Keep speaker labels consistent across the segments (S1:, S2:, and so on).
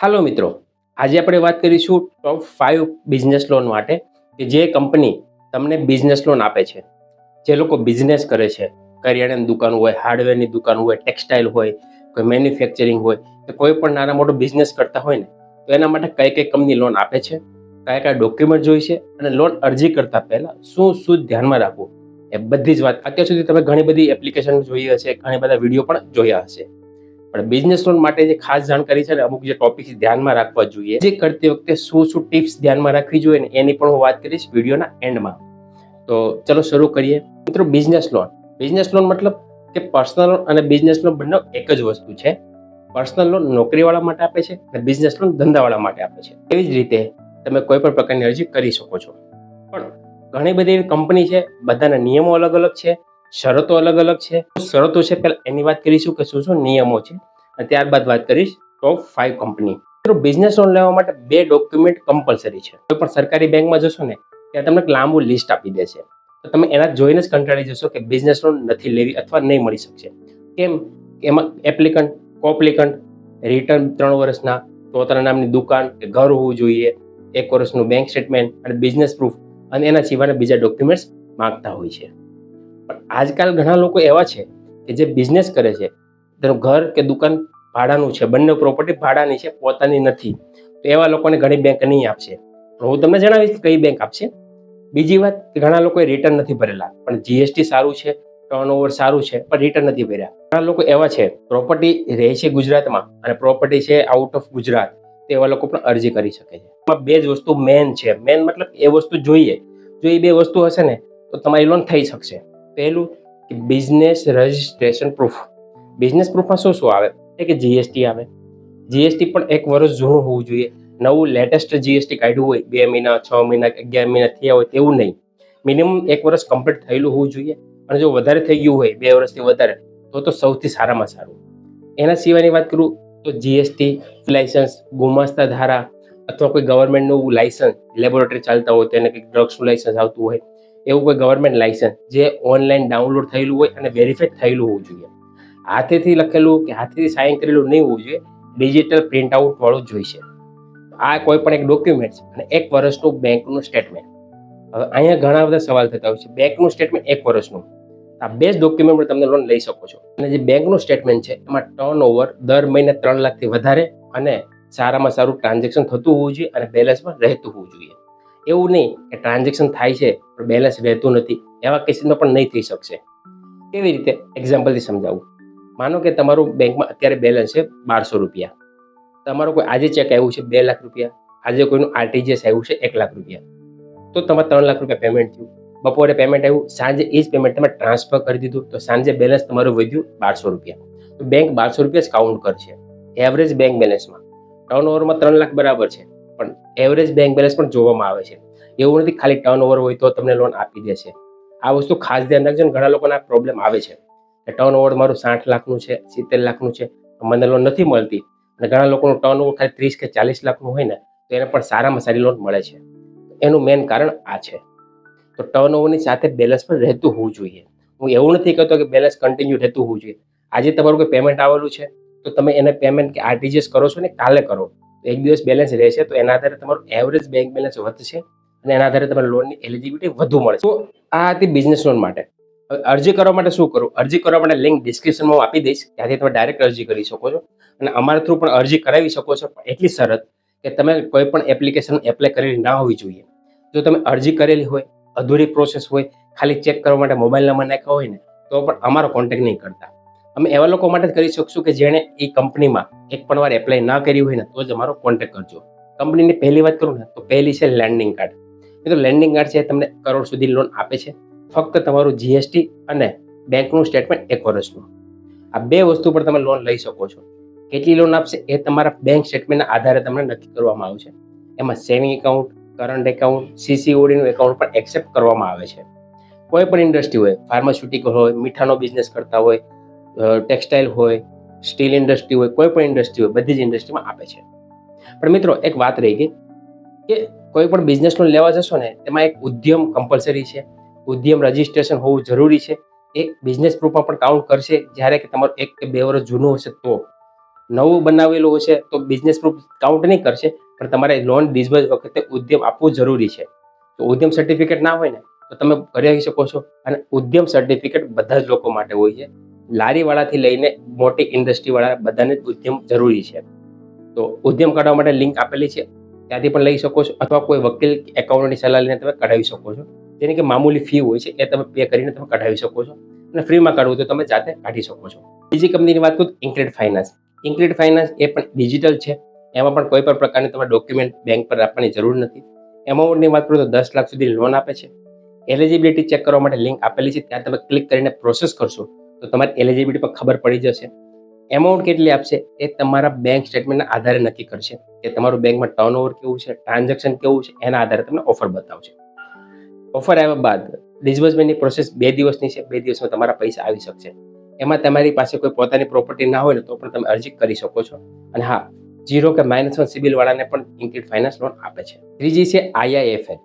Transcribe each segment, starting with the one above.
S1: હાલો મિત્રો, આજે આપણે વાત કરીશું ટોપ 5 બિઝનેસ લોન માટે કે જે કંપની તમને બિઝનેસ લોન આપે છે. જે લોકો બિઝનેસ કરે છે, કરિયાણાની દુકાન હોય, હાર્ડવેરની દુકાન હોય, ટેક્સટાઇલ હોય, કોઈ મેન્યુફેક્ચરિંગ હોય કે કોઈ પણ નાના મોટો બિઝનેસ કરતા હોય ને, તો એના માટે કઈ કઈ કંપની લોન આપે છે, કયા કયા ડોક્યુમેન્ટ જોઈએ છે અને લોન અરજી કરતા પહેલા શું શું ધ્યાનમાં રાખવું, એ બધી જ વાત અત્યાર સુધી તમે ઘણી બધી એપ્લિકેશન જોઈ હશે, ઘણા બધા વિડીયો પણ જોયા હશે. પણ બિઝનેસ લોન માટે જે ખાસ જાણકારી છે ને, અમુક જે ટોપિક ધ્યાનમાં રાખવા જોઈએ, જે કરતી વખતે શું શું ટિપ્સ ધ્યાનમાં રાખવી જોઈએ ને, એની પણ હું વાત કરીશ વિડીયોના એન્ડમાં. તો ચલો શરૂ કરીએ. મિત્રો, બિઝનેસ લોન મતલબ કે પર્સનલ લોન અને બિઝનેસ લોન બંને એક જ વસ્તુ છે. પર્સનલ લોન નોકરીવાળા માટે આપે છે અને બિઝનેસ લોન ધંધાવાળા માટે આપે છે. એવી જ રીતે તમે કોઈ પણ પ્રકારની અરજી કરી શકો છો. પણ ઘણી બધી એવી કંપની છે, બધાના નિયમો અલગ અલગ છે, શરતો અલગ અલગ છે. શરતો છે પહેલા એની વાત કરીશું કે શું શું નિયમો છે, અને ત્યારબાદ વાત કરીશ ટોપ 5 કંપની. મિત્રો, બિઝનેસ લોન લેવા માટે 2 ડોક્યુમેન્ટ કમ્પલસરી છે. કોઈ પણ સરકારી બેંકમાં જશો ને, ત્યાં તમને એક લાંબુ લિસ્ટ આપી દેશે. તો તમે એના જોઈને જ કંટાળી જશો કે બિઝનેસ લોન નથી લેવી અથવા નહીં મળી શકશે. કેમ? એમાં એપ્લિકન્ટ, કોપ્લિકન્ટ, રિટર્ન 3 વર્ષના, પોતાના નામની દુકાન કે ઘર હોવું જોઈએ, 1 વર્ષનું બેંક સ્ટેટમેન્ટ અને બિઝનેસ પ્રૂફ, અને એના સિવાયના બીજા ડોક્યુમેન્ટ્સ માંગતા હોય છે. પણ આજકાલ ઘણા લોકો એવા છે કે જે બિઝનેસ કરે છે, તેનું ઘર કે દુકાન ભાડાનું છે, બંને પ્રોપર્ટી ભાડાની છે, પોતાની નથી. તો એવા લોકોને ઘણી બેંક નહીં આપશે. હું તમને જણાવીશ કઈ બેંક આપશે. બીજી વાત, ઘણા લોકોએ રિટર્ન નથી ભરેલા, પણ જીએસટી સારું છે, ટર્નઓવર સારું છે, પણ રિટર્ન નથી ભર્યા. ઘણા લોકો એવા છે, પ્રોપર્ટી રહે છે ગુજરાતમાં અને પ્રોપર્ટી છે આઉટ ઓફ ગુજરાત, તો એવા લોકો પણ અરજી કરી શકે છે. એમાં 2 જ વસ્તુ મેન છે. મેન મતલબ એ વસ્તુ જોઈએ. જો એ 2 વસ્તુ હશે ને, તો તમારી લોન થઈ શકશે. પહેલું કે બિઝનેસ રજિસ્ટ્રેશન પ્રૂફ. બિઝનેસ પ્રૂફમાં શું શું આવે? કે જીએસટી આવે. જીએસટી પણ 1 વર્ષ જૂનું હોવું જોઈએ. નવું લેટેસ્ટ જીએસટી કાઢ્યું હોય, 2 મહિના, 6 મહિના, 11 મહિના થયા હોય તેવું નહીં. મિનિમમ 1 વર્ષ કમ્પ્લીટ થયેલું હોવું જોઈએ. અને જો વધારે થઈ ગયું હોય, 2 વર્ષથી વધારે, તો સૌથી સારામાં સારું. એના સિવાયની વાત કરું તો જીએસટી લાયસન્સ, ગુમાસ્તા ધારા, અથવા કોઈ ગવર્મેન્ટનું લાયસન્સ, લેબોરેટરી ચાલતા હોય તેને કંઈક ડ્રગ્સનું લાયસન્સ આવતું હોય, એવું કોઈ ગવર્મેન્ટ લાયસન્સ જે ઓનલાઈન ડાઉનલોડ થયેલું હોય અને વેરીફાઈડ થયેલું હોવું જોઈએ. હાથેથી લખેલું કે હાથેથી સાઇન કરેલું નહીં હોવું જોઈએ, ડિજિટલ પ્રિન્ટ આઉટ વાળું જોઈશે. આ કોઈ પણ એક ડોક્યુમેન્ટ અને 1 વર્ષનું બેંકનું સ્ટેટમેન્ટ. હવે અહીંયા ઘણા બધા સવાલ થતા હોય છે. બેંકનું સ્ટેટમેન્ટ 1 વર્ષનું, આ 2 જ ડોક્યુમેન્ટ પર તમે લોન લઈ શકો છો. અને જે બેંકનું સ્ટેટમેન્ટ છે એમાં ટર્નઓવર દર મહિને 3 લાખથી વધારે અને સારામાં સારું ટ્રાન્ઝેક્શન થતું હોવું જોઈએ અને બેલેન્સ પણ રહેતું હોવું જોઈએ. એવું નહીં કે ટ્રાન્ઝેક્શન થાય છે પણ બેલેન્સ રહેતું નથી. એવા કેસીસમાં પણ નહીં થઈ શકશે. કેવી રીતે? એક્ઝામ્પલથી સમજાવું. માનો કે તમારું બેંકમાં અત્યારે બેલેન્સ છે 1200 રૂપિયા. તમારો કોઈ આજે ચેક આવ્યું છે 2 લાખ રૂપિયા, આજે કોઈનું આરટીજીએસ આવ્યું છે 1 લાખ રૂપિયા, તો તમારે 3 લાખ રૂપિયા પેમેન્ટ થયું. બપોરે પેમેન્ટ આવ્યું, સાંજે એ જ પેમેન્ટ તમે ટ્રાન્સફર કરી દીધું, તો સાંજે બેલેન્સ તમારું વધ્યું 1200 રૂપિયા. તો બેંક 1200 રૂપિયા જ કાઉન્ટ કરશે એવરેજ બેંક બેલેન્સમાં. ટર્નઓવરમાં 3 લાખ બરાબર છે, પણ એવરેજ બેંક બેલેન્સ પણ જોવામાં આવે છે. એવું નથી ખાલી ટર્નઓવર હોય તો તમને લોન આપી દેશે. આ વસ્તુ ખાસ ધ્યાન રાખજો ને. ઘણા લોકોને આ પ્રોબ્લેમ આવે છે કે ટર્નઓવર મારું 60 લાખનું છે, 70 લાખનું છે, મને લોન નથી મળતી. અને ઘણા લોકોનું ટર્નઓવર ખાલી 30 કે 40 લાખનું હોય ને, તો એને પણ સારામાં સારી લોન મળે છે. એનું મેઇન કારણ આ છે. તો ટર્નઓવરની સાથે બેલેન્સ પણ રહેતું હોવું જોઈએ. હું એવું નથી કહેતો કે બેલેન્સ કન્ટિન્યુ રહેતું હોવું જોઈએ. આજે તમારું કોઈ પેમેન્ટ આવેલું છે તો તમે એને પેમેન્ટ કે આરટીજીએસ કરો છો ને, કાલે કરો, તો 1 દિવસ બેલેન્સ રહેશે, તો એના આધારે તમારું એવરેજ બેંક બેલેન્સ વધશે અને એના આધારે તમારી લોનની એલિજિબિલિટી વધુ મળશે. તો આ હતી બિઝનેસ લોન માટે. હવે અરજી કરવા માટે શું કરું? અરજી કરવા માટે લિંક ડિસ્ક્રિપ્શનમાં હું આપી દઈશ, ત્યાંથી તમે ડાયરેક્ટ અરજી કરી શકો છો. અને અમારા થ્રુ પણ અરજી કરાવી શકો છો, પણ એટલી શરત કે તમે કોઈ પણ એપ્લિકેશન એપ્લાય કરેલી ના હોવી જોઈએ. જો તમે અરજી કરેલી હોય, અધૂરી પ્રોસેસ હોય, ખાલી ચેક કરવા માટે મોબાઈલ નંબર નાખ્યા હોય ને, તો પણ અમારો કોન્ટેક્ટ નહીં કરતા. અમે એવા લોકો માટે જ કરી શકશું કે જેણે એ કંપનીમાં એક પણ વાર એપ્લાય ના કરી હોય ને, તો જ અમારો કોન્ટેક્ટ કરજો. કંપનીની પહેલી વાત કરું ને, તો પહેલી છે લેન્ડિંગ કાર્ડ. એ તો લેન્ડિંગ કાર્ડ છે, તમને કરોડ સુધી લોન આપે છે. ફક્ત તમારું જીએસટી અને બેંકનું સ્ટેટમેન્ટ 1 વર્ષનું. આ 2 વસ્તુ પર તમે લોન લઈ શકો છો. કેટલી લોન આપશે એ તમારા બેંક સ્ટેટમેન્ટના આધારે તમને નક્કી કરવામાં આવશે. એમાં સેવિંગ એકાઉન્ટ, કરંટ એકાઉન્ટ, સીસીઓડીનું એકાઉન્ટ પણ એક્સેપ્ટ કરવામાં આવે છે. કોઈ પણ ઇન્ડસ્ટ્રી હોય, ફાર્માસ્યુટિકલ હોય, મીઠાનો બિઝનેસ કરતા હોય, ટેક્સટાઇલ હોય, સ્ટીલ ઇન્ડસ્ટ્રી હોય, કોઈ પણ ઇન્ડસ્ટ્રી હોય, બધી જ ઇન્ડસ્ટ્રીમાં આપે છે. પણ મિત્રો, એક વાત રહી ગઈ કે કોઈ પણ બિઝનેસ લોન લેવા જશો ને, તેમાં એક ઉદ્યમ કમ્પલસરી છે. ઉદ્યમ રજિસ્ટ્રેશન હોવું જરૂરી છે. એક બિઝનેસ પ્રૂફમાં પણ કાઉન્ટ કરશે જ્યારે કે તમારું 1 કે 2 વર્ષ જૂનું હશે તો. નવું બનાવેલું હશે તો બિઝનેસ પ્રૂફ કાઉન્ટ નહીં કરશે, પણ તમારે લોન ડિસ્બર્સ વખતે ઉદ્યમ આપવું જરૂરી છે. તો ઉદ્યમ સર્ટિફિકેટ ના હોય ને તો તમે કરી શકો છો. અને ઉદ્યમ સર્ટિફિકેટ બધા જ લોકો માટે હોય છે. લારીવાળાથી લઈને મોટી ઇન્ડસ્ટ્રીવાળા બધાને જ ઉદ્યમ જરૂરી છે. તો ઉદ્યમ કાઢવા માટે લિંક આપેલી છે, ત્યાંથી પણ લઈ શકો છો, અથવા કોઈ વકીલ એકાઉન્ટની સલાહ લઈને તમે કઢાવી શકો છો. જેની કે મામૂલી ફી હોય છે એ તમે પે કરીને તમે કઢાવી શકો છો, અને ફ્રીમાં કાઢવું તો તમે જાતે કાઢી શકો છો. બીજી કંપનીની વાત કરું તો ઇન્ક્રેડ ફાઇનાન્સ. ઇન્ક્રેડ ફાઇનાન્સ એ પણ ડિજિટલ છે. એમાં પણ કોઈ પણ પ્રકારની તમારે ડોક્યુમેન્ટ બેંક પર આપવાની જરૂર નથી. એમાઉન્ટની વાત કરું તો 10 લાખ સુધી લોન આપે છે. એલિજિબિલિટી ચેક કરવા માટે લિંક આપેલી છે, ત્યાં તમે ક્લિક કરીને પ્રોસેસ કરશો તો તમારી એલિજિબિલિટી પર ખબર પડી જશે. એમાઉન્ટ કેટલી આપશે એ તમારા બેંક સ્ટેટમેન્ટના આધારે નક્કી કરશે કે તમારું બેંકમાં ટર્નઓવર કેવું છે, ટ્રાન્ઝેક્શન કેવું છે, એના આધારે તમને ઓફર બતાવશે. ઓફર આવ્યા બાદ ડિસ્બર્સમેન્ટની પ્રોસેસ 2 દિવસની છે. 2 દિવસમાં તમારા પૈસા આવી શકશે. એમાં તમારી પાસે કોઈ પોતાની પ્રોપર્ટી ના હોય ને તો પણ તમે અરજી કરી શકો છો. અને હા, 0 કે -1 સિબિલ વાળાને પણ ઇન્ક્રેડ ફાઇનાન્સ લોન આપે છે. ત્રીજી છે IIFL.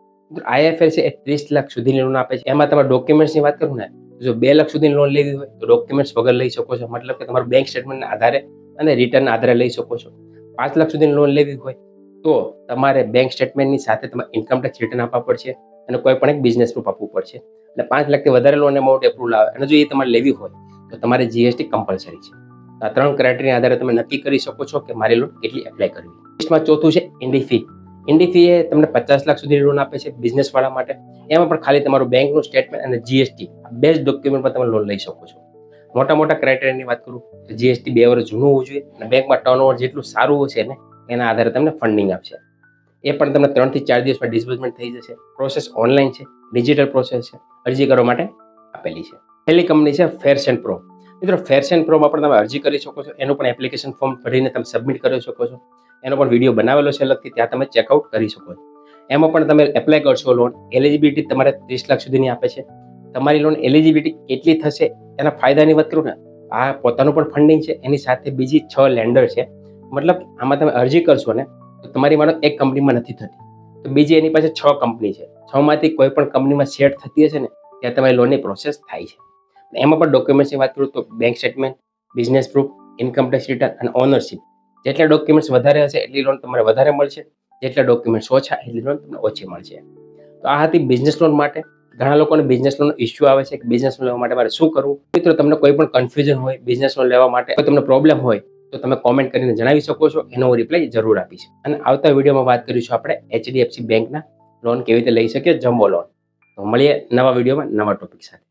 S1: IIFL છે એ 30 લાખ સુધીની લોન આપે છે. એમાં તમારા ડોક્યુમેન્ટ્સની વાત કરું ને, જો 2 લાખ સુધીની લોન લેવી હોય તો ડોક્યુમેન્ટ્સ વગર લઈ શકો છો, મતલબ કે તમારું બેંક સ્ટેટમેન્ટના આધારે અને રિટર્નના આધારે લઈ શકો છો. 5 લાખ સુધીની લોન લેવી હોય તો તમારે બેંક સ્ટેટમેન્ટની સાથે તમારે ઇન્કમ ટેક્સ રિટર્ન આપવા પડશે અને કોઈ પણ એક બિઝનેસ પ્રૂફ આપવું પડશે. એટલે 5 લાખથી વધારે લોન એમાઉન્ટ એપ્રુવલ આવે અને જો એ તમારે લેવી હોય તો તમારે જીએસટી કમ્પલસરી છે. આ 3 ક્રાઇટેરિયા આધારે તમે નક્કી કરી શકો છો કે મારી લોન કેટલી એપ્લાય કરવી. લિસ્ટમાં ચોથું છે ઇન્ડી ફી. એ તમને 50 લાખ સુધી લોન આપે છે બિઝનેસ વાળા માટે. એમાં પણ ખાલી તમારું બેંકનું સ્ટેટમેન્ટ અને જીએસટી બે જ ડોક્યુમેન્ટ પર તમે લોન લઈ શકો છો. મોટા ક્રાઇટેરિયાની વાત કરું તો જીએસટી 2 વર્ષ જૂનું હોવું જોઈએ અને બેંકમાં ટર્નઓવર જેટલું સારું હશે ને એના આધારે તમને ફંડિંગ આપશે. એ પણ તમને 3 થી 4 દિવસમાં ડિસ્બર્સમેન્ટ થઈ જશે. પ્રોસેસ ઓનલાઈન છે, ડિજિટલ પ્રોસેસ છે. અરજી કરવા માટે આપેલી છે. પહેલી કંપની છે ફેરસેન પ્રો. મિત્રો, ફેરસેન પ્રોમાં પણ તમે અરજી કરી શકો છો. એનું પણ એપ્લિકેશન ફોર્મ ભરીને તમે સબમિટ કરી શકો છો. એનો પણ વિડીયો બનાવેલો છે અલગથી, ત્યાં તમે ચેકઆઉટ કરી શકો છો. એમાં પણ તમે એપ્લાય કરશો લોન, એલિજિબિલિટી તમારે 30 લાખ સુધીની આપે છે. તમારી લોન એલિજિબિલિટી કેટલી થશે એના ફાયદાની વાત કરું ને, આ પોતાનું પણ ફંડિંગ છે, એની સાથે બીજી 6 લેન્ડર છે. મતલબ આમાં તમે અરજી કરશો ને તો તમારી માનો એક કંપનીમાં નથી થતી, તો બીજી એની પાસે 6 કંપની છે. 6 માંથી કોઈ પણ કંપનીમાં સેટ થતી હશે ને ત્યાં તમારી લોનની પ્રોસેસ થાય છે. એમાં પણ ડોક્યુમેન્ટ્સની વાત કરું તો bank statement, business proof, income tax return અને ઓનરશિપ. જેટલા ડોક્યુમેન્ટ્સ વધારે હશે એટલી લોન તમારે વધારે મળશે, જેટલા ડોક્યુમેન્ટ્સ ઓછા એટલી લોન તમને ઓછી મળશે. તો આ હતી બિઝનેસ લોન માટે. ઘણા લોકોને બિઝનેસ લોનનો ઇસ્યુ આવે છે કે બિઝનેસ લોન લેવા માટે મારે શું કરવું. મિત્રો, તમને કોઈ પણ કન્ફ્યુઝન હોય બિઝનેસ લોન લેવા માટે, કોઈ તમને પ્રોબ્લેમ હોય તો તમે કોમેન્ટ કરીને જણાવી શકો છો. એનો હું રિપ્લાય જરૂર આપીશ. અને આવતા વિડીયોમાં વાત કરીશું આપણે HDFC બેંકના લોન કેવી રીતે લઈ શકીએ, જમ્બો લોન. તો મળીએ નવા વિડીયોમાં નવા ટોપિક સાથે.